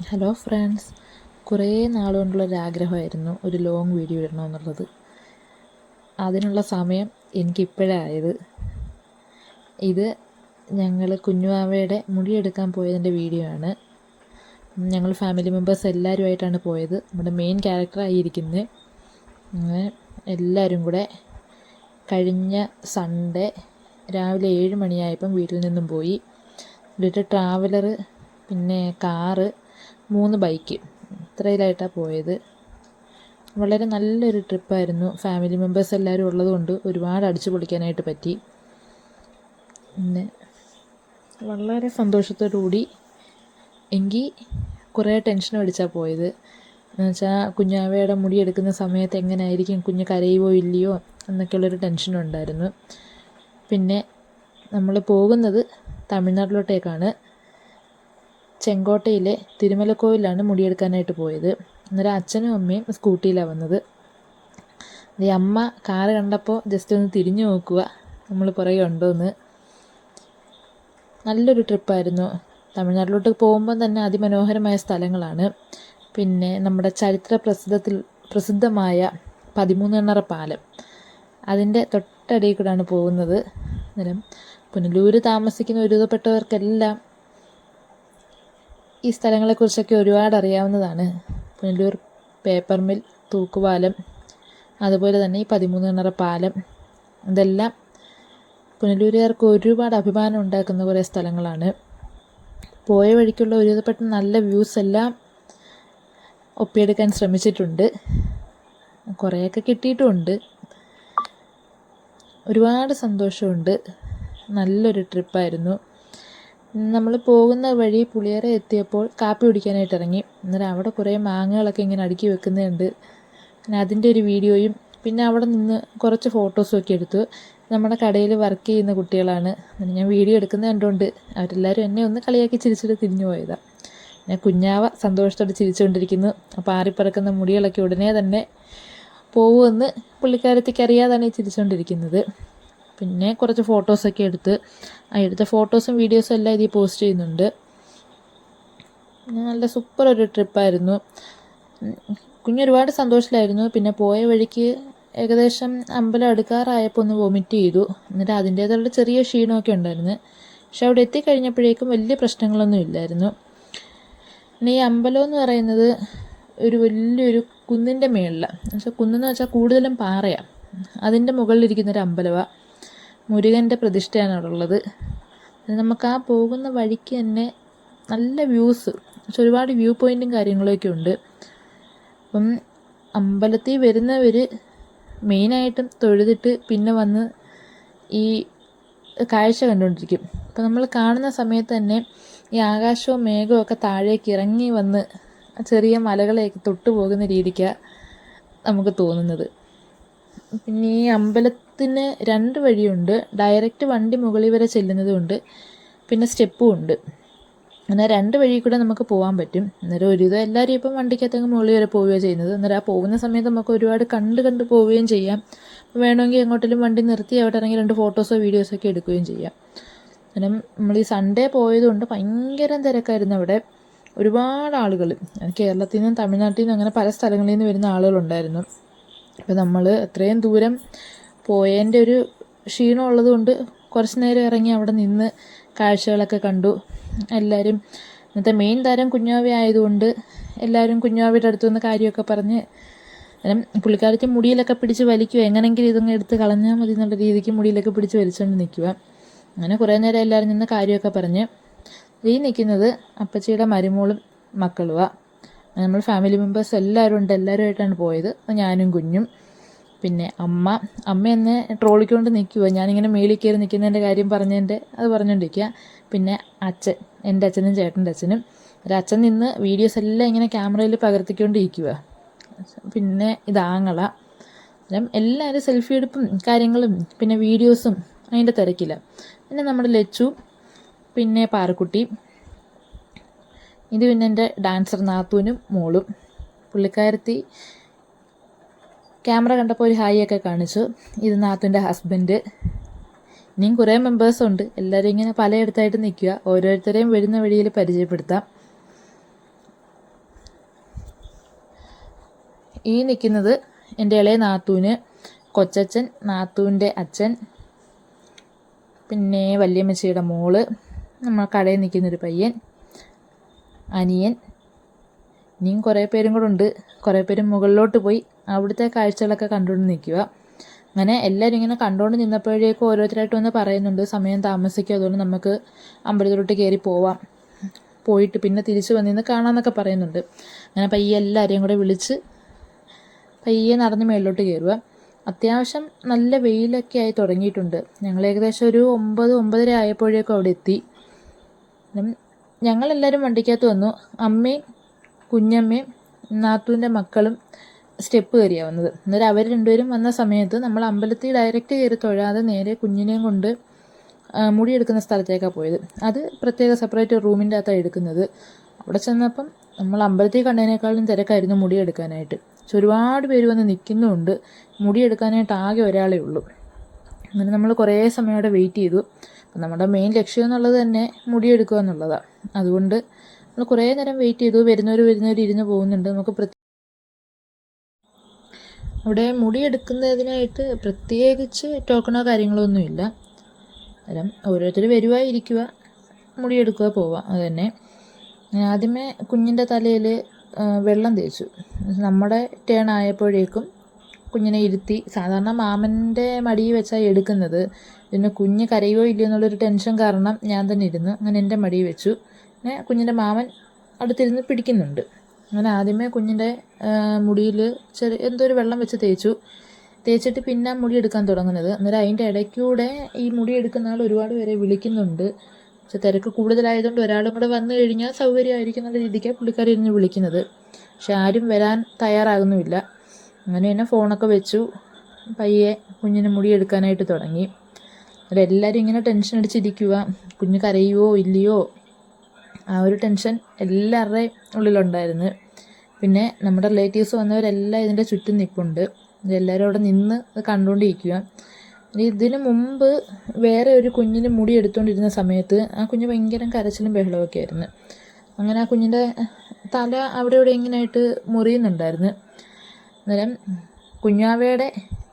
Hello friends, കുറേ നാളുകൊണ്ടുള്ളൊരാഗ്രഹമായിരുന്നു ഒരു long video ഇടണമെന്നുള്ളത്. അതിനുള്ള സമയം എനിക്കിപ്പോഴായത്. ഇത് ഞങ്ങൾ കുഞ്ഞുവാവയുടെ മുടിയെടുക്കാൻ പോയതിൻ്റെ വീഡിയോ ആണ്. ഞങ്ങൾ ഫാമിലി മെമ്പേഴ്സ് എല്ലാവരുമായിട്ടാണ് പോയത്. നമ്മുടെ മെയിൻ ക്യാരക്ടറായിരിക്കുന്നത്. അങ്ങനെ എല്ലാവരും കൂടെ കഴിഞ്ഞ സൺഡേ രാവിലെ 7 മണിയായപ്പം വീട്ടിൽ നിന്നും പോയി. എന്നിട്ട് ട്രാവലർ, പിന്നെ കാറ്, 3 ബൈക്ക്, ഇത്രയിലായിട്ടാണ് പോയത്. വളരെ നല്ലൊരു ട്രിപ്പായിരുന്നു. ഫാമിലി മെമ്പേഴ്സ് എല്ലാവരും ഉള്ളതുകൊണ്ട് ഒരുപാട് അടിച്ചു പൊളിക്കാനായിട്ട് പറ്റി. പിന്നെ വളരെ സന്തോഷത്തോടുകൂടി, എങ്കിൽ കുറേ ടെൻഷൻ അടിച്ചാണ് പോയത്. എന്നുവെച്ചാൽ കുഞ്ഞാവയുടെ മുടിയെടുക്കുന്ന സമയത്ത് എങ്ങനെയായിരിക്കും, കുഞ്ഞ് കരയുമോ ഇല്ലയോ എന്നൊക്കെയുള്ളൊരു ടെൻഷനുണ്ടായിരുന്നു. പിന്നെ നമ്മൾ പോകുന്നത് തമിഴ്നാട്ടിലോട്ടേക്കാണ്. ചെങ്കോട്ടയിലെ തിരുമലക്കോവിലാണ് മുടിയെടുക്കാനായിട്ട് പോയത്. അന്നേരം അച്ഛനും അമ്മയും സ്കൂട്ടിയിലാണ് വന്നത്. ഈ അമ്മ കാറ് കണ്ടപ്പോൾ ജസ്റ്റ് ഒന്ന് തിരിഞ്ഞു നോക്കുക, നമ്മൾ പുറകെ ഉണ്ടോയെന്ന്. നല്ലൊരു ട്രിപ്പായിരുന്നു. തമിഴ്നാട്ടിലോട്ട് പോകുമ്പം തന്നെ അതിമനോഹരമായ സ്ഥലങ്ങളാണ്. പിന്നെ നമ്മുടെ പ്രസിദ്ധമായ 13 പാലം, അതിൻ്റെ തൊട്ടടിയിൽ കൂടെയാണ് പോകുന്നത്. അന്നേരം പുനലൂർ താമസിക്കുന്ന ഒരുവിധപ്പെട്ടവർക്കെല്ലാം ഈ സ്ഥലങ്ങളെക്കുറിച്ചൊക്കെ ഒരുപാട് അറിയാവുന്നതാണ്. പുനലൂർ പേപ്പർ മിൽ, തൂക്കുപാലം, അതുപോലെ തന്നെ ഈ 13 പാലം, ഇതെല്ലാം പുനലൂരുകാർക്ക് ഒരുപാട് അഭിമാനം ഉണ്ടാക്കുന്ന കുറേ സ്ഥലങ്ങളാണ്. പോയ വഴിക്കുള്ള ഒരുവിധപ്പെട്ട നല്ല വ്യൂസ് എല്ലാം ഒപ്പിയെടുക്കാൻ ശ്രമിച്ചിട്ടുണ്ട്. കുറേയൊക്കെ കിട്ടിയിട്ടുമുണ്ട്. ഒരുപാട് സന്തോഷമുണ്ട്. നല്ലൊരു ട്രിപ്പായിരുന്നു. നമ്മൾ പോകുന്ന വഴി പുളിയറ എത്തിയപ്പോൾ കാപ്പി കുടിക്കാനായിട്ട് ഇറങ്ങി. അന്നേരം അവിടെ കുറേ മാങ്ങകളൊക്കെ ഇങ്ങനെ അടുക്കി വെക്കുന്നുണ്ട്. പിന്നെ അതിൻ്റെ ഒരു വീഡിയോയും, പിന്നെ അവിടെ നിന്ന് കുറച്ച് ഫോട്ടോസും ഒക്കെ എടുത്തു. നമ്മുടെ കടയിൽ വർക്ക് ചെയ്യുന്ന കുട്ടികളാണ്. ഞാൻ വീഡിയോ എടുക്കുന്നത് കണ്ടുകൊണ്ട് അവരെല്ലാവരും എന്നെ ഒന്ന് കളിയാക്കി ചിരിച്ചിട്ട് തിരിഞ്ഞു പോയതാണ്. പിന്നെ കുഞ്ഞാവ സന്തോഷത്തോടെ ചിരിച്ചുകൊണ്ടിരിക്കുന്നു. അപ്പോൾ ആറിപ്പറക്കുന്ന മുടികളൊക്കെ ഉടനെ തന്നെ പോകുമെന്ന് പുള്ളിക്കാരത്തേക്ക് അറിയാതാണ് ഈ ചിരിച്ചുകൊണ്ടിരിക്കുന്നത്. പിന്നെ കുറച്ച് ഫോട്ടോസൊക്കെ എടുത്ത ഫോട്ടോസും വീഡിയോസും എല്ലാം ഇതിൽ പോസ്റ്റ് ചെയ്യുന്നുണ്ട്. നല്ല സൂപ്പർ ഒരു ട്രിപ്പായിരുന്നു. കുഞ്ഞൊരുപാട് സന്തോഷത്തിലായിരുന്നു. പിന്നെ പോയ വഴിക്ക് ഏകദേശം അമ്പലം അടുക്കാറായപ്പോൾ ഒന്ന് വൊമിറ്റ് ചെയ്തു. എന്നിട്ട് അതിൻ്റേതുള്ള ചെറിയ ക്ഷീണമൊക്കെ ഉണ്ടായിരുന്നു. പക്ഷെ അവിടെ എത്തിക്കഴിഞ്ഞപ്പോഴേക്കും വലിയ പ്രശ്നങ്ങളൊന്നും ഇല്ലായിരുന്നു. പിന്നെ ഈ അമ്പലം എന്ന് പറയുന്നത് ഒരു വലിയൊരു കുന്നിൻ്റെ മേളിലാണ്. എന്നുവെച്ചാൽ കുന്നെന്ന് വെച്ചാൽ കൂടുതലും പാറയാണ്. അതിൻ്റെ മുകളിലിരിക്കുന്നൊരു അമ്പലമാണ്. മുരുകൻ്റെ പ്രതിഷ്ഠയാണ് അവിടെ ഉള്ളത്. നമുക്ക് ആ പോകുന്ന വഴിക്ക് തന്നെ നല്ല വ്യൂസ്, പക്ഷെ ഒരുപാട് വ്യൂ പോയിൻറ്റും കാര്യങ്ങളൊക്കെ ഉണ്ട്. അപ്പം അമ്പലത്തിൽ വരുന്നവർ മെയിനായിട്ടും തൊഴുതിട്ട് പിന്നെ വന്ന് ഈ കാഴ്ച കണ്ടുകൊണ്ടിരിക്കും. അപ്പം നമ്മൾ കാണുന്ന സമയത്ത് തന്നെ ഈ ആകാശവും മേഘവും ഒക്കെ താഴേക്ക് ഇറങ്ങി വന്ന് ചെറിയ മലകളെയൊക്കെ തൊട്ടു പോകുന്ന രീതിക്കാണ് നമുക്ക് തോന്നുന്നത്. പിന്നെ ഈ അമ്പലത്തിന് 2 വഴിയുണ്ട്. ഡയറക്റ്റ് വണ്ടി മുകളിൽ വരെ ചെല്ലുന്നതുമുണ്ട്, പിന്നെ സ്റ്റെപ്പും ഉണ്ട്. അങ്ങനെ 2 വഴി കൂടെ നമുക്ക് പോകാൻ പറ്റും. അന്നേരം ഒരുവിധം എല്ലാവരും ഇപ്പം വണ്ടിക്കകത്തങ്ങ് മുകളിൽ വരെ പോവുകയാണ് ചെയ്യുന്നത്. അന്നേരം ആ പോകുന്ന സമയത്ത് നമുക്ക് ഒരുപാട് കണ്ട് പോവുകയും ചെയ്യാം. വേണമെങ്കിൽ എങ്ങോട്ടെങ്കിലും വണ്ടി നിർത്തി അവിടെ ഇറങ്ങി 2 ഫോട്ടോസോ വീഡിയോസോ ഒക്കെ എടുക്കുകയും ചെയ്യാം. കാരണം നമ്മൾ ഈ സൺഡേ പോയതുകൊണ്ട് ഭയങ്കര തിരക്കായിരുന്നു അവിടെ. ഒരുപാട് ആളുകൾ, കേരളത്തിൽ നിന്നും തമിഴ്നാട്ടിൽ നിന്നും അങ്ങനെ പല സ്ഥലങ്ങളിൽ നിന്ന് വരുന്ന ആളുകളുണ്ടായിരുന്നു. അപ്പോൾ നമ്മൾ അത്രയും ദൂരം പോയതിൻ്റെ ഒരു ക്ഷീണം ഉള്ളതുകൊണ്ട് കുറച്ച് നേരം ഇറങ്ങി അവിടെ നിന്ന് കാഴ്ചകളൊക്കെ കണ്ടു. എല്ലാവരും ഇന്നത്തെ മെയിൻ താരം കുഞ്ഞാവ ആയതുകൊണ്ട് എല്ലാവരും കുഞ്ഞാവയുടെ അടുത്ത് വന്ന് കാര്യമൊക്കെ പറഞ്ഞ്, അന്നേരം പുള്ളിക്കാരത്തി മുടിയിലൊക്കെ പിടിച്ച് വലിക്കുക, എങ്ങനെയെങ്കിലും ഇതൊക്കെ എടുത്ത് കളഞ്ഞാൽ മതി എന്നുള്ള രീതിക്ക് മുടിയിലൊക്കെ പിടിച്ച് വലിച്ചുകൊണ്ട് നിൽക്കുക. അങ്ങനെ കുറേ നേരം എല്ലാവരും നിന്ന് കാര്യമൊക്കെ പറഞ്ഞ്. ഈ നിൽക്കുന്നത് അപ്പച്ചിയുടെ മരുമോളും മക്കളുമാണ്. നമ്മൾ ഫാമിലി മെമ്പേഴ്സ് എല്ലാവരും ഉണ്ട്. എല്ലാവരുമായിട്ടാണ് പോയത്. ഞാനും കുഞ്ഞും, പിന്നെ അമ്മ എന്നെ ട്രോളിക്കൊണ്ട് നിൽക്കുക. ഞാനിങ്ങനെ മേളിൽ കയറി നിൽക്കുന്നതിൻ്റെ കാര്യം അത് പറഞ്ഞുകൊണ്ടിരിക്കുക. പിന്നെ അച്ഛൻ, എൻ്റെ അച്ഛനും ചേട്ടൻ്റെ അച്ഛനും. ഒരച്ഛൻ നിന്ന് വീഡിയോസ് എല്ലാം ഇങ്ങനെ ക്യാമറയിൽ പകർത്തിക്കൊണ്ടിരിക്കുക. പിന്നെ ഇതാങ്ങള. എല്ലാവരും സെൽഫി എടുപ്പും കാര്യങ്ങളും പിന്നെ വീഡിയോസും അതിൻ്റെ തിരക്കില്ല. പിന്നെ നമ്മുടെ ലച്ചു, പിന്നെ പാറക്കുട്ടി, ഇത് പിന്നെ എൻ്റെ ഡാൻസർ നാത്തൂനും മോളും. പുള്ളിക്കാരത്തി ക്യാമറ കണ്ടപ്പോൾ ഒരു ഹായ് ഒക്കെ കാണിച്ചു. ഇത് നാത്തൂൻ്റെ ഹസ്ബൻഡ്. ഇനിയും കുറേ മെമ്പേഴ്സുണ്ട്. എല്ലാവരും ഇങ്ങനെ പലയിടത്തായിട്ട് നിൽക്കുക. ഓരോരുത്തരെയും വരുന്ന വഴിയിൽ പരിചയപ്പെടുത്താം. ഈ നിൽക്കുന്നത് എൻ്റെ ഇളയ നാത്തൂന്, കൊച്ചച്ഛൻ, നാത്തൂൻ്റെ അച്ഛൻ, പിന്നെ വല്യമ്മച്ചിയുടെ മോള്, നമ്മൾ കടയിൽ നിൽക്കുന്നൊരു പയ്യൻ, അനിയൻ, ഇനിയും കുറേ പേരും കൂടെ ഉണ്ട്. കുറേ പേരും മുകളിലോട്ട് പോയി അവിടുത്തെ കാഴ്ചകളൊക്കെ കണ്ടുകൊണ്ട് നിൽക്കുക. അങ്ങനെ എല്ലാവരും ഇങ്ങനെ കണ്ടുകൊണ്ട് നിന്നപ്പോഴേക്കും ഓരോരുത്തരായിട്ട് വന്ന് പറയുന്നുണ്ട് സമയം താമസിക്കും, അതുകൊണ്ട് നമുക്ക് അമ്പലത്തിലോട്ട് കയറി പോയിട്ട് പിന്നെ തിരിച്ച് വന്നിന്ന് കാണാമെന്നൊക്കെ പറയുന്നുണ്ട്. അങ്ങനെ പയ്യെ എല്ലാവരെയും കൂടെ വിളിച്ച് പയ്യെ നടന്ന് മേളിലോട്ട് കയറുക. അത്യാവശ്യം നല്ല വെയിലൊക്കെ ആയി തുടങ്ങിയിട്ടുണ്ട്. ഞങ്ങൾ ഏകദേശം ഒരു 9-9:30 ആയപ്പോഴേക്കും അവിടെ എത്തി. ഞങ്ങളെല്ലാവരും വണ്ടിക്കകത്ത് വന്നു. അമ്മയും കുഞ്ഞമ്മയും നാത്തൂൻ്റെ മക്കളും സ്റ്റെപ്പ് കയറിയാണ് വന്നത്. അന്നേരം അവർ രണ്ടുപേരും വന്ന സമയത്ത് നമ്മൾ അമ്പലത്തിൽ ഡയറക്റ്റ് കയറി തൊഴാതെ നേരെ കുഞ്ഞിനെയും കൊണ്ട് മുടിയെടുക്കുന്ന സ്ഥലത്തേക്കാണ് പോയത്. അത് പ്രത്യേക സെപ്പറേറ്റ് റൂമിൻ്റെ അകത്താണ് എടുക്കുന്നത്. അവിടെ ചെന്നപ്പം നമ്മൾ അമ്പലത്തിൽ കണ്ടതിനേക്കാളും തിരക്കായിരുന്നു മുടിയെടുക്കാനായിട്ട്. പക്ഷെ ഒരുപാട് പേര് വന്ന് നിൽക്കുന്നുമുണ്ട്. മുടിയെടുക്കാനായിട്ട് ആകെ ഒരാളേ ഉള്ളൂ. അങ്ങനെ നമ്മൾ കുറേ സമയം അവിടെ വെയിറ്റ് ചെയ്തു. അപ്പം നമ്മുടെ മെയിൻ ലക്ഷ്യം എന്നുള്ളത് തന്നെ മുടിയെടുക്കുക എന്നുള്ളതാണ്. അതുകൊണ്ട് നമ്മൾ കുറേ നേരം വെയിറ്റ് ചെയ്തു. വരുന്നവർ ഇരുന്ന് പോകുന്നുണ്ട്. നമുക്ക് അവിടെ മുടിയെടുക്കുന്നതിനായിട്ട് പ്രത്യേകിച്ച് ടോക്കണോ കാര്യങ്ങളോ ഒന്നുമില്ല. അന്നേരം ഓരോരുത്തർ വരുവായിരിക്കുക, മുടിയെടുക്കുക, പോവുക. അത് തന്നെ ആദ്യമേ കുഞ്ഞിൻ്റെ തലയിൽ വെള്ളം തേച്ചു. നമ്മുടെ ടേൺ ആയപ്പോഴേക്കും കുഞ്ഞിനെ ഇരുത്തി. സാധാരണ മാമൻ്റെ മടിയിൽ വെച്ചാണ് എടുക്കുന്നത്. പിന്നെ കുഞ്ഞ് കരയോ ഇല്ലയോ എന്നുള്ളൊരു ടെൻഷൻ കാരണം ഞാൻ തന്നെ ഇരുന്ന് അങ്ങനെ എൻ്റെ മടിയിൽ വെച്ചു. പിന്നെ കുഞ്ഞിൻ്റെ മാമൻ അടുത്തിരുന്ന് പിടിക്കുന്നുണ്ട്. അങ്ങനെ ആദ്യമേ കുഞ്ഞിൻ്റെ മുടിയിൽ എന്തോ ഒരു വെള്ളം വെച്ച് തേച്ചിട്ട് പിന്നെ മുടി എടുക്കാൻ തുടങ്ങുന്നത്. അന്നേരം അതിൻ്റെ ഇടയ്ക്കൂടെ ഈ മുടി എടുക്കുന്ന ആൾ ഒരുപാട് പേരെ വിളിക്കുന്നുണ്ട്. പക്ഷെ തിരക്ക് കൂടുതലായതുകൊണ്ട് ഒരാളും കൂടെ വന്നു കഴിഞ്ഞാൽ സൗകര്യമായിരിക്കും എന്നുള്ള രീതിക്കാണ് പുള്ളിക്കാരി ഇരുന്ന് വിളിക്കുന്നത്. പക്ഷെ ആരും വരാൻ തയ്യാറാകുന്നുമില്ല. അങ്ങനെ തന്നെ ഫോണൊക്കെ വെച്ചു പയ്യെ കുഞ്ഞിന് മുടി എടുക്കാനായിട്ട് തുടങ്ങി. എല്ലാവരും ഇങ്ങനെ ടെൻഷൻ അടിച്ചിരിക്കുക, കുഞ്ഞ് കരയുമോ ഇല്ലയോ, ആ ഒരു ടെൻഷൻ എല്ലാവരുടെയും ഉള്ളിലുണ്ടായിരുന്നു. പിന്നെ നമ്മുടെ റിലേറ്റീവ്സ് വന്നവരെല്ലാം ഇതിൻ്റെ ചുറ്റും നിൽപ്പുണ്ട്. എല്ലാവരും അവിടെ നിന്ന് കണ്ടുകൊണ്ടിരിക്കുക. ഇതിന് മുമ്പ് വേറെ ഒരു കുഞ്ഞിന് മുടി എടുത്തുകൊണ്ടിരുന്ന സമയത്ത് ആ കുഞ്ഞ് ഭയങ്കര കരച്ചിലും ബഹളമൊക്കെ ആയിരുന്നു. അങ്ങനെ ആ കുഞ്ഞിൻ്റെ തല അവിടെ ഇവിടെ ഇങ്ങനെയായിട്ട് മുറിയുന്നുണ്ടായിരുന്നു. അന്നേരം കുഞ്ഞാവയുടെ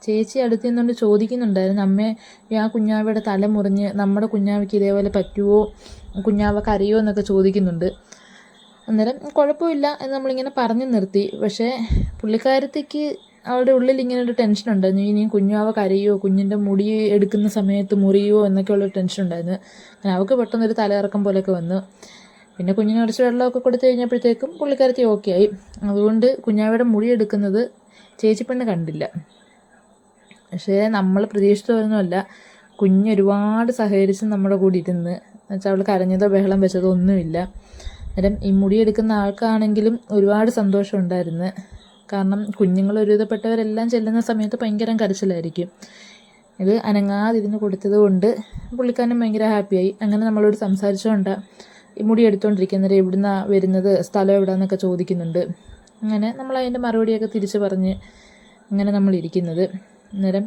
ചേച്ചി അടുത്ത് നിന്നുകൊണ്ട് ചോദിക്കുന്നുണ്ടായിരുന്നു, അമ്മേ ആ കുഞ്ഞാവയുടെ തല മുറിഞ്ഞ് നമ്മുടെ കുഞ്ഞാവയ്ക്ക് ഇതേപോലെ പറ്റുമോ, കുഞ്ഞാവ കരയുമോ എന്നൊക്കെ ചോദിക്കുന്നുണ്ട്. അന്നേരം കുഴപ്പമില്ല എന്ന് നമ്മളിങ്ങനെ പറഞ്ഞു നിർത്തി. പക്ഷേ പുള്ളിക്കാരത്തേക്ക് അവളുടെ ഉള്ളിൽ ഇങ്ങനെ ഒരു ടെൻഷൻ ഉണ്ടായിരുന്നു. ഇനിയും കുഞ്ഞാവ കരയോ, കുഞ്ഞിൻ്റെ മുടി എടുക്കുന്ന സമയത്ത് മുറിയോ എന്നൊക്കെയുള്ളൊരു ടെൻഷൻ ഉണ്ടായിരുന്നു. അങ്ങനെ അവൾക്ക് പെട്ടെന്നൊരു തലയിറക്കം പോലെയൊക്കെ വന്നു. പിന്നെ കുഞ്ഞിന് കുറച്ച് വെള്ളമൊക്കെ കൊടുത്തു കഴിഞ്ഞപ്പോഴത്തേക്കും പുള്ളിക്കാരത്തി ഓക്കെ ആയി. അതുകൊണ്ട് കുഞ്ഞാവയുടെ മുടി എടുക്കുന്നത് ചേച്ചിപ്പെണ്ണ് കണ്ടില്ല. പക്ഷേ നമ്മൾ പ്രതീക്ഷിച്ചതൊന്നുമല്ല. കുഞ്ഞൊരുപാട് സഹകരിച്ച് നമ്മുടെ കൂടെ ഇരുന്ന് എന്നുവെച്ചാൽ അവൾ കരഞ്ഞതോ ബഹളം വെച്ചതോ ഒന്നുമില്ല. അന്നേരം ഈ മുടിയെടുക്കുന്ന ആൾക്കാണെങ്കിലും ഒരുപാട് സന്തോഷം ഉണ്ടായിരുന്നു. കാരണം കുഞ്ഞുങ്ങൾ ഒരുവിധപ്പെട്ടവരെല്ലാം ചെല്ലുന്ന സമയത്ത് ഭയങ്കര കരച്ചിലായിരിക്കും. ഇത് അനങ്ങാതിരുന്ന് കൊടുത്തത് കൊണ്ട് പുള്ളിക്കാരനും ഭയങ്കര ഹാപ്പിയായി. അങ്ങനെ നമ്മളോട് സംസാരിച്ചുകൊണ്ട് ഈ മുടി എടുത്തുകൊണ്ടിരിക്കുന്നത് എവിടുന്നാണ് വരുന്നത്, സ്ഥലം എവിടെയാണെന്നൊക്കെ ചോദിക്കുന്നുണ്ട്. അങ്ങനെ നമ്മൾ അതിൻ്റെ മറുപടിയൊക്കെ തിരിച്ച് പറഞ്ഞ് അങ്ങനെ നമ്മളിരിക്കുന്നത്. അന്നേരം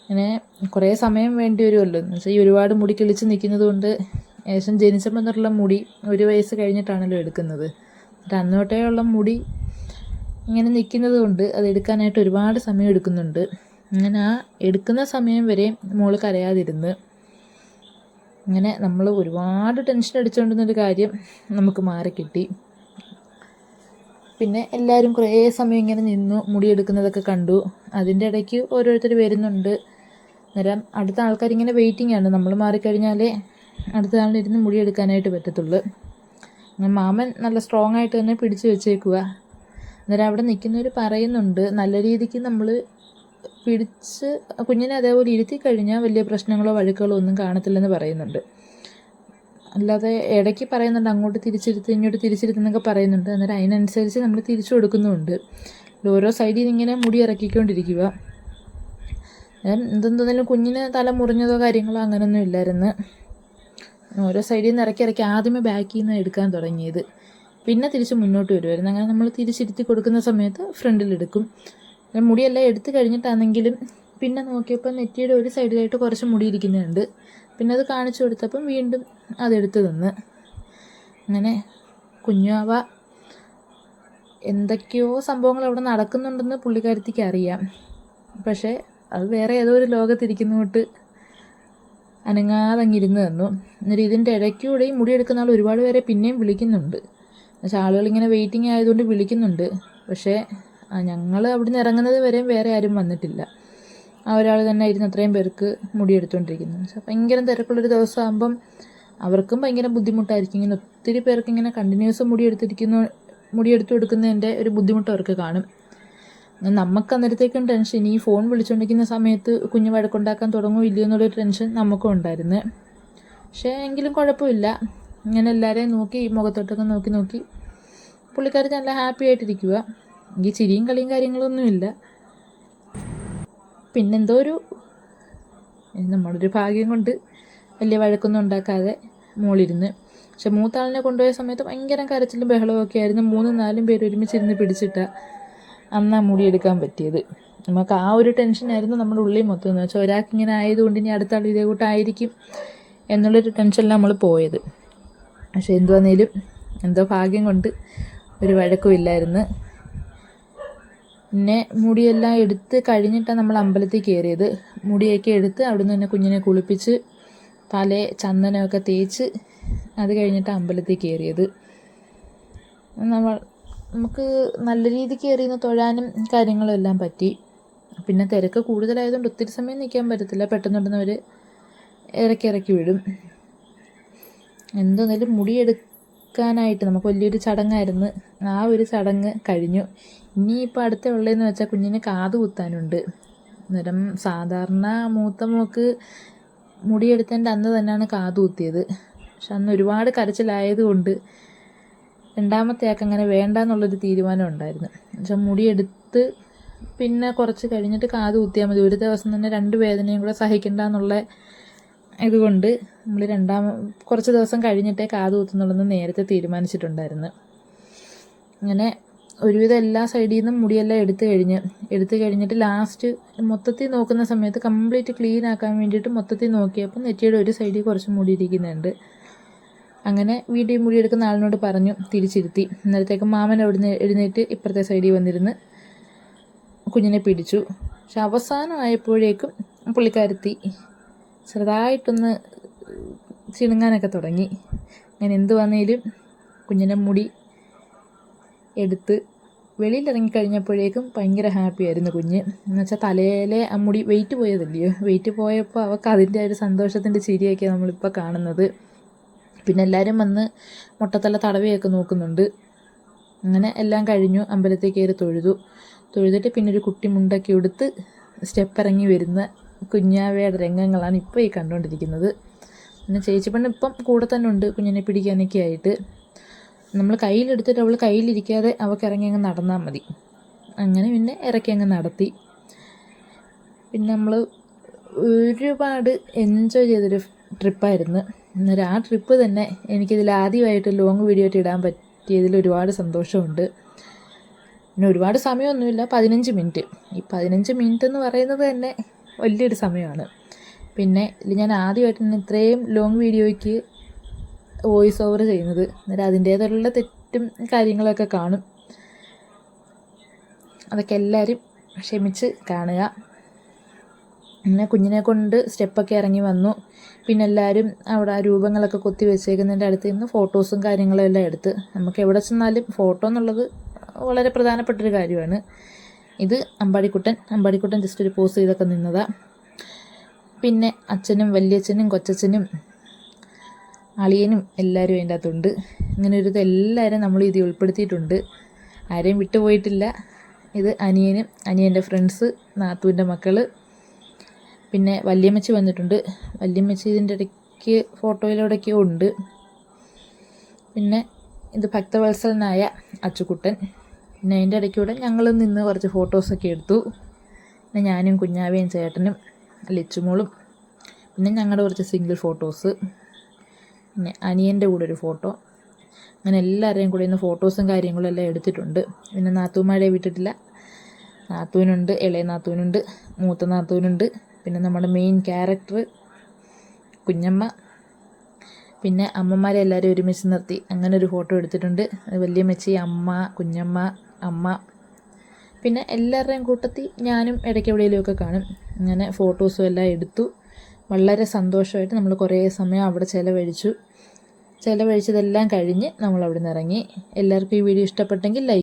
ഇങ്ങനെ കുറേ സമയം വേണ്ടി വരുമല്ലോ. എന്ന് വെച്ചാൽ ഈ ഒരുപാട് മുടി കിളിച്ച് നിൽക്കുന്നത് കൊണ്ട് ഏകദേശം ജനിച്ചപ്പോൾ തൊട്ടുള്ള മുടി 1 വയസ്സ് കഴിഞ്ഞിട്ടാണല്ലോ എടുക്കുന്നത്. അന്ന് തൊട്ടേ ഉള്ള മുടി ഇങ്ങനെ നിൽക്കുന്നത് കൊണ്ട് അതെടുക്കാനായിട്ട് ഒരുപാട് സമയം എടുക്കുന്നുണ്ട്. അങ്ങനെ ആ എടുക്കുന്ന സമയം വരെ മോള് കരയാതിരുന്ന്. അങ്ങനെ നമ്മൾ ഒരുപാട് ടെൻഷൻ അടിച്ചുകൊണ്ടിരുന്നൊരു കാര്യം നമുക്ക് മാറിക്കിട്ടി. പിന്നെ എല്ലാവരും കുറേ സമയം ഇങ്ങനെ നിന്നു മുടിയെടുക്കുന്നതൊക്കെ കണ്ടു. അതിൻ്റെ ഇടയ്ക്ക് ഓരോരുത്തർ വരുന്നുണ്ട്. അന്നേരം അടുത്ത ആൾക്കാരിങ്ങനെ വെയിറ്റിംഗ് ആണ്. നമ്മൾ മാറിക്കഴിഞ്ഞാലേ അടുത്ത ആളിനിരുന്ന് മുടിയെടുക്കാനായിട്ട് പറ്റത്തുള്ളൂ. മാമൻ നല്ല സ്ട്രോങ് ആയിട്ട് തന്നെ പിടിച്ച് വെച്ചേക്കുക. അന്നേരം അവിടെ നിൽക്കുന്നവർ പറയുന്നുണ്ട്, നല്ല രീതിക്ക് നമ്മൾ പിടിച്ച് കുഞ്ഞിനെ അതേപോലെ ഇരുത്തി കഴിഞ്ഞാൽ വലിയ പ്രശ്നങ്ങളോ വഴക്കുകളോ ഒന്നും കാണത്തില്ലെന്ന് പറയുന്നുണ്ട്. അല്ലാതെ ഇടയ്ക്ക് പറയുന്നുണ്ട് അങ്ങോട്ട് തിരിച്ചിരുത്ത് ഇങ്ങോട്ട് തിരിച്ചിരുത്തെന്നൊക്കെ പറയുന്നുണ്ട്. അന്നേരം അതിനനുസരിച്ച് നമ്മൾ തിരിച്ചു കൊടുക്കുന്നുമുണ്ട്. ഓരോ സൈഡിൽ നിന്ന് ഇങ്ങനെ മുടി ഇറക്കിക്കൊണ്ടിരിക്കുക. എന്തെന്തെങ്കിലും കുഞ്ഞിന് തല മുറിഞ്ഞതോ കാര്യങ്ങളോ അങ്ങനെയൊന്നും ഇല്ലായിരുന്നു. ഓരോ സൈഡിൽ നിന്ന് ഇറക്കി ആദ്യമേ ബാക്കിൽ നിന്ന് എടുക്കാൻ തുടങ്ങിയത്. പിന്നെ തിരിച്ച് മുന്നോട്ട് വരുമായിരുന്നു. അങ്ങനെ നമ്മൾ തിരിച്ചിരുത്തി കൊടുക്കുന്ന സമയത്ത് ഫ്രണ്ടിലെടുക്കും. മുടിയെല്ലാം എടുത്തു കഴിഞ്ഞിട്ടാണെങ്കിലും പിന്നെ നോക്കിയപ്പോൾ നെറ്റിയുടെ ഒരു സൈഡിലായിട്ട് കുറച്ച് മുടി ഇരിക്കുന്നുണ്ട്. പിന്നെ അത് കാണിച്ചു കൊടുത്തപ്പം വീണ്ടും അതെടുത്ത് തന്ന്. അങ്ങനെ കുഞ്ഞാവ എന്തൊക്കെയോ സംഭവങ്ങൾ അവിടെ നടക്കുന്നുണ്ടെന്ന് പുള്ളിക്കാരത്തിക്ക് അറിയാം. പക്ഷേ അത് വേറെ ഏതോ ഒരു ലോകത്തിരിക്കുന്നോട്ട് അനങ്ങാതങ്ങിരുന്ന് തന്നു. എന്നിട്ട് ഇതിൻ്റെ ഇടയ്ക്കൂടെയും മുടിയെടുക്കുന്ന ആൾ ഒരുപാട് പേരെ പിന്നെയും വിളിക്കുന്നുണ്ട്. പക്ഷേ ആളുകളിങ്ങനെ വെയിറ്റിംഗ് ആയതുകൊണ്ട് വിളിക്കുന്നുണ്ട്. പക്ഷേ ഞങ്ങൾ അവിടെ നിന്ന് ഇറങ്ങുന്നത് വരെയും വേറെ ആരും വന്നിട്ടില്ല. ആ ഒരാൾ തന്നെ ഇരുന്ന് അത്രയും പേർക്ക് മുടിയെടുത്തുകൊണ്ടിരിക്കുന്നത്. പക്ഷേ ഭയങ്കര തിരക്കുള്ളൊരു ദിവസമാകുമ്പം അവർക്കും ഭയങ്കര ബുദ്ധിമുട്ടായിരിക്കും. ഇങ്ങനെ ഒത്തിരി പേർക്ക് ഇങ്ങനെ കണ്ടിന്യൂസ് മുടിയെടുത്ത് കൊടുക്കുന്നതിൻ്റെ ഒരു ബുദ്ധിമുട്ട് അവർക്ക് കാണും. നമുക്ക് അന്നേരത്തേക്കും ടെൻഷൻ, ഈ ഫോൺ വിളിച്ചുകൊണ്ടിരിക്കുന്ന സമയത്ത് കുഞ്ഞ് വഴക്കുണ്ടാക്കാൻ തുടങ്ങുമോ ഇല്ലയോ എന്നുള്ളൊരു ടെൻഷൻ നമുക്കും ഉണ്ടായിരുന്നു. പക്ഷേ എങ്കിലും കുഴപ്പമില്ല. ഇങ്ങനെ എല്ലാവരെയും നോക്കി മുഖത്തോട്ടൊക്കെ നോക്കി പുള്ളിക്കാരി നല്ല ഹാപ്പി ആയിട്ടിരിക്കുക. എനിക്ക് ചിരിയും കളിയും കാര്യങ്ങളൊന്നുമില്ല. പിന്നെന്തോ നമ്മളൊരു ഭാഗ്യം കൊണ്ട് വലിയ വഴക്കൊന്നും ഉണ്ടാക്കാതെ മോളിരുന്ന്. പക്ഷെ മൂത്താളിനെ കൊണ്ടുപോയ സമയത്ത് ഭയങ്കര കരച്ചിലും ബഹളമൊക്കെ ആയിരുന്നു. 3-4 പേര് ഒരുമിച്ചിരുന്ന് പിടിച്ചിട്ടാണ് അന്നാ മുടിയെടുക്കാൻ പറ്റിയത്. നമുക്ക് ആ ഒരു ടെൻഷനായിരുന്നു നമ്മുടെ ഉള്ളിൽ മൊത്തം. എന്ന് വെച്ചാൽ ഒരാൾക്ക് ഇങ്ങനെ ആയതുകൊണ്ട് ഇനി അടുത്ത ആൾ ഇതേ കൂട്ടായിരിക്കും എന്നുള്ളൊരു ടെൻഷനിലാണ് നമ്മൾ പോയത്. പക്ഷെ എന്തുവന്നേലും എന്തോ ഭാഗ്യം കൊണ്ട് ഒരു വഴക്കും ഇല്ലായിരുന്നു. പിന്നെ മുടിയെല്ലാം എടുത്ത് കഴിഞ്ഞിട്ടാണ് നമ്മൾ അമ്പലത്തിൽ കയറിയത്. മുടിയൊക്കെ എടുത്ത് അവിടുന്ന് തന്നെ കുഞ്ഞിനെ കുളിപ്പിച്ച് തലേ ചന്ദനമൊക്കെ തേച്ച് അത് കഴിഞ്ഞിട്ട് അമ്പലത്തിൽ കയറിയത്. നമുക്ക് നല്ല രീതിക്ക് കയറിയെന്ന് തൊഴാനും കാര്യങ്ങളും എല്ലാം പറ്റി. പിന്നെ തിരക്ക് കൂടുതലായതുകൊണ്ട് ഒത്തിരി സമയം നിൽക്കാൻ പറ്റത്തില്ല. പെട്ടെന്നവർ ഇറക്കി വിടും. എന്തായാലും മുടിയെടുക്കാനായിട്ട് നമുക്ക് വലിയൊരു ചടങ്ങായിരുന്നു. ആ ഒരു ചടങ്ങ് കഴിഞ്ഞു. ഇനിയിപ്പോൾ അടുത്ത ഉള്ളതെന്ന് വെച്ചാൽ കുഞ്ഞിന് കാത് കുത്താനുണ്ട്. അന്നേരം സാധാരണ മൂത്ത മോൾക്ക് മുടിയെടുത്തതിൻ്റെ അന്ന് തന്നെയാണ് കാത് കുത്തിയത്. പക്ഷെ അന്ന് ഒരുപാട് കരച്ചിലായതുകൊണ്ട് രണ്ടാമത്തെ ആൾക്ക് അങ്ങനെ വേണ്ട എന്നുള്ളൊരു തീരുമാനം ഉണ്ടായിരുന്നു. പക്ഷെ മുടിയെടുത്ത് പിന്നെ കുറച്ച് കഴിഞ്ഞിട്ട് കാത് കുത്തിയാൽ മതി, ഒരു ദിവസം തന്നെ 2 വേദനയും കൂടെ സഹിക്കണ്ട എന്നുള്ള ഇതുകൊണ്ട് നമ്മൾ കുറച്ച് ദിവസം കഴിഞ്ഞിട്ടേ കാത് കുത്തുന്നുള്ളതെന്ന് നേരത്തെ തീരുമാനിച്ചിട്ടുണ്ടായിരുന്നു. അങ്ങനെ ഒരുവിധം എല്ലാ സൈഡിൽ നിന്നും മുടിയെല്ലാം എടുത്തു കഴിഞ്ഞിട്ട് ലാസ്റ്റ് മൊത്തത്തിൽ നോക്കുന്ന സമയത്ത് കംപ്ലീറ്റ് ക്ലീൻ ആക്കാൻ വേണ്ടിയിട്ട് മൊത്തത്തിൽ നോക്കിയപ്പോൾ നെറ്റിയുടെ ഒരു സൈഡിൽ കുറച്ച് മുടി ഇരിക്കുന്നുണ്ട്. അങ്ങനെ വീഡിയോ മുടിയെടുക്കുന്ന ആളിനോട് പറഞ്ഞു തിരിച്ചിരുത്തി. അന്നേരത്തേക്കും മാമൻ അവിടുന്ന് എഴുന്നേറ്റ് ഇപ്പുറത്തെ സൈഡിൽ വന്നിരുന്ന് കുഞ്ഞിനെ പിടിച്ചു. പക്ഷെ അവസാനമായപ്പോഴേക്കും പുള്ളിക്കാരത്തി ചെറുതായിട്ടൊന്ന് ചിണുങ്ങാനൊക്കെ തുടങ്ങി. അങ്ങനെ എന്ത് വന്നേലും കുഞ്ഞിനെ മുടി എടുത്ത് വെളിയിലിറങ്ങിക്കഴിഞ്ഞപ്പോഴേക്കും ഭയങ്കര ഹാപ്പിയായിരുന്നു കുഞ്ഞ്. എന്നുവെച്ചാൽ തലയിലെ ആ മുടി വെയിറ്റ് പോയതല്ലയോ, വെയിറ്റ് പോയപ്പോൾ അവൾക്ക് അതിൻ്റെ ഒരു സന്തോഷത്തിൻ്റെ ചിരിയൊക്കെയാണ് നമ്മളിപ്പോൾ കാണുന്നത്. പിന്നെ എല്ലാവരും വന്ന് മുട്ടത്തല തടവിയൊക്കെ നോക്കുന്നുണ്ട്. അങ്ങനെ എല്ലാം കഴിഞ്ഞു. അമ്പലത്തിൽ കയറി തൊഴുതിട്ട് പിന്നെ ഒരു കുട്ടി മുണ്ടൊക്കെ എടുത്ത് സ്റ്റെപ്പ് ഇറങ്ങി വരുന്ന കുഞ്ഞാവയുടെ രംഗങ്ങളാണ് ഇപ്പോൾ ഈ കണ്ടുകൊണ്ടിരിക്കുന്നത്. പിന്നെ ചേച്ചി പെണ്ണ് ഇപ്പം കൂടെ തന്നെ ഉണ്ട് കുഞ്ഞിനെ പിടിക്കാനൊക്കെ ആയിട്ട്. നമ്മൾ കയ്യിലെടുത്തിട്ട് അവൾ കയ്യിലിരിക്കാതെ അവൾക്ക് ഇറങ്ങി അങ്ങ് നടന്നാൽ മതി. അങ്ങനെ പിന്നെ ഇറക്കി അങ്ങ് നടത്തി. പിന്നെ നമ്മൾ ഒരുപാട് എൻജോയ് ചെയ്തൊരു ട്രിപ്പായിരുന്നു. അന്നേരം ആ ട്രിപ്പ് തന്നെ എനിക്കിതിൽ ആദ്യമായിട്ട് ലോങ് വീഡിയോ ആയിട്ട് ഇടാൻ പറ്റിയതിൽ ഒരുപാട് സന്തോഷമുണ്ട്. പിന്നെ ഒരുപാട് സമയമൊന്നുമില്ല, 15 മിനിറ്റ്. ഈ 15 മിനിറ്റ് എന്ന് പറയുന്നത് തന്നെ വലിയൊരു സമയമാണ്. പിന്നെ ഇതിൽ ഞാൻ ആദ്യമായിട്ട് ഇത്രയും ലോങ് വീഡിയോയ്ക്ക് വോയിസ് ഓവർ ചെയ്യുന്നത്. അന്നേരം അതിൻ്റേതായുള്ള തെറ്റും കാര്യങ്ങളൊക്കെ കാണും. അതൊക്കെ എല്ലാവരും ക്ഷമിച്ച് കാണുക. പിന്നെ കുഞ്ഞിനെ കൊണ്ട് സ്റ്റെപ്പൊക്കെ ഇറങ്ങി വന്നു. പിന്നെ എല്ലാവരും അവിടെ ആ രൂപങ്ങളൊക്കെ കൊത്തി വെച്ചേക്കുന്നതിൻ്റെ അടുത്ത് നിന്ന് ഫോട്ടോസും കാര്യങ്ങളും എല്ലാം എടുത്ത്. നമുക്ക് എവിടെ ചെന്നാലും ഫോട്ടോ എന്നുള്ളത് വളരെ പ്രധാനപ്പെട്ടൊരു കാര്യമാണ്. ഇത് അമ്പാടിക്കുട്ടൻ ജസ്റ്റ് ഒരു പോസ് ചെയ്തൊക്കെ നിന്നതാണ്. പിന്നെ അച്ഛനും വലിയച്ഛനും കൊച്ചച്ഛനും അളിയനും എല്ലാവരും അതിൻ്റെ അകത്തുണ്ട്. ഇങ്ങനെ ഒരു എല്ലാവരും നമ്മൾ ഇതിൽ ഉൾപ്പെടുത്തിയിട്ടുണ്ട്. ആരെയും വിട്ടുപോയിട്ടില്ല. ഇത് അനിയൻ്റെ ഫ്രണ്ട്സ്, നാത്തൂൻ്റെ മക്കൾ, പിന്നെ വല്യമ്മച്ചി വന്നിട്ടുണ്ട്. വല്യമ്മച്ചി ഇതിൻ്റെ ഇടയ്ക്ക് ഫോട്ടോയിലൂടെയൊക്കെയോ ഉണ്ട്. പിന്നെ ഇത് ഭക്തവത്സലനായ അച്ചുകുട്ടൻ. പിന്നെ അതിൻ്റെ ഇടയ്ക്കൂടെ ഞങ്ങൾ നിന്ന് കുറച്ച് ഫോട്ടോസൊക്കെ എടുത്തു. പിന്നെ ഞാനും കുഞ്ഞാവയും ചേട്ടനും ലിച്ചുമോളും, പിന്നെ ഞങ്ങളുടെ കുറച്ച് സിംഗിൾ ഫോട്ടോസ്, പിന്നെ അനിയൻ്റെ കൂടെ ഒരു ഫോട്ടോ. അങ്ങനെ എല്ലാവരെയും കൂടെ ഇന്ന് ഫോട്ടോസും കാര്യങ്ങളും എല്ലാം എടുത്തിട്ടുണ്ട്. പിന്നെ നാത്തൂന്മാരെ വിട്ടിട്ടില്ല. നാത്തൂനുണ്ട്, ഇളയ നാത്തൂനുണ്ട്, മൂത്ത നാത്തൂനുണ്ട്, പിന്നെ നമ്മുടെ മെയിൻ ക്യാരക്ടർ കുഞ്ഞമ്മ, പിന്നെ അമ്മമാരെ എല്ലാവരും ഒരുമിച്ച് നിർത്തി അങ്ങനെ ഒരു ഫോട്ടോ എടുത്തിട്ടുണ്ട്. വല്യമ്മച്ചി, അമ്മ, കുഞ്ഞമ്മ, അമ്മ, പിന്നെ എല്ലാവരുടെയും കൂട്ടത്തിൽ ഞാനും ഇടയ്ക്ക് എവിടെയെങ്കിലുമൊക്കെ കാണും. അങ്ങനെ ഫോട്ടോസും എല്ലാം എടുത്തു. വളരെ സന്തോഷമായിട്ട് നമ്മൾ കുറേ സമയം അവിടെ ചിലവഴിച്ചതെല്ലാം കഴിഞ്ഞ് നമ്മൾ അവിടെ നിന്ന് ഇറങ്ങി. എല്ലാവർക്കും ഈ വീഡിയോ ഇഷ്ടപ്പെട്ടെങ്കിൽ ലൈക്ക്